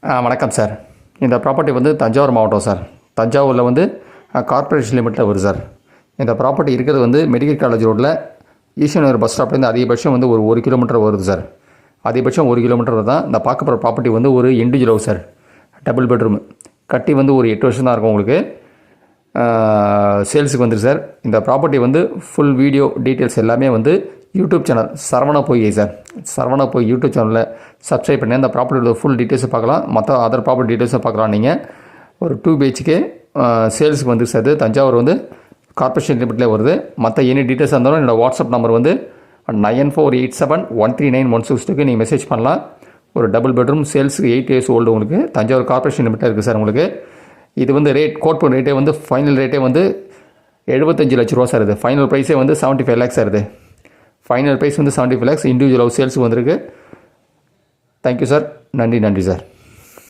வணக்கம் சார். இந்த ப்ராப்பர்ட்டி வந்து தஞ்சாவூர் மாவட்டம் சார். தஞ்சாவூரில் வந்து கார்ப்பரேஷன் லிமிட்டில் வருது சார். இந்த ப்ராப்பர்ட்டி இருக்கிறது வந்து மெடிக்கல் காலேஜ் ரோட்டில் ஈஸ்வரர் பஸ் ஸ்டாப்லேருந்து அதிகபட்சம் வந்து ஒரு 1 கிலோமீட்டர் வருது சார். அதிகபட்சம் 1 கிலோமீட்டர் தான். இந்த பார்க்க போகிற ப்ராப்பர்ட்டி வந்து ஒரு individual house sir. Double bedroom கட்டி வந்து ஒரு 8 வருஷம் தான் இருக்கும் உங்களுக்கு. சேல்ஸுக்கு வந்துருக்கு சார். இந்த ப்ராப்பர்ட்டி வந்து ஃபுல் வீடியோ டீட்டெயில்ஸ் எல்லாமே வந்து யூடியூப் சேனல் சரவணா பொய் சார். சரவணா பொய் யூடியூப் சேனலில் சப்ஸ்கிரைப் பண்ணி அந்த ப்ராப்பர்ட்டியோட ஃபுல் டீட்டெயில்ஸை பார்க்கலாம். மற்ற அதர் ப்ராப்பர்ட்டி டீட்டெயில்ஸை பார்க்கலாம். நீங்கள் ஒரு 2 BHK சேல்ஸுக்கு வந்துருக்கு சார். தஞ்சாவூர் வந்து கார்ப்பரேஷன் லிமிட்டில் வருது. மற்ற எனி டீட்டெயில்ஸாக இருந்தாலும் என்னோடய வாட்ஸ்அப் நம்பர் வந்து 9487139162க்கு நீங்கள் மெசேஜ் பண்ணலாம். ஒரு டபுள் பெட்ரூம் சேல்ஸுக்கு 8 years ஓல்டு உங்களுக்கு தஞ்சாவூர் கார்ப்பரேஷன் லிமிட்டில் இருக்குது சார். உங்களுக்கு இது வந்து கோட் பண்ண ரேட்டே வந்து ஃபைனல் ரேட்டே வந்து 75 லட்ச ரூபா சார். இது ஃபைனல் ப்ரைஸே வந்து 75 lakhs சார். இது ஃபைனல் ப்ரைஸ் வந்து 75 lakhs இண்டிவிஜுவல் ஹவுஸ் சேல்ஸுக்கு வந்திருக்கு. Thank you sir. நன்றி சார்.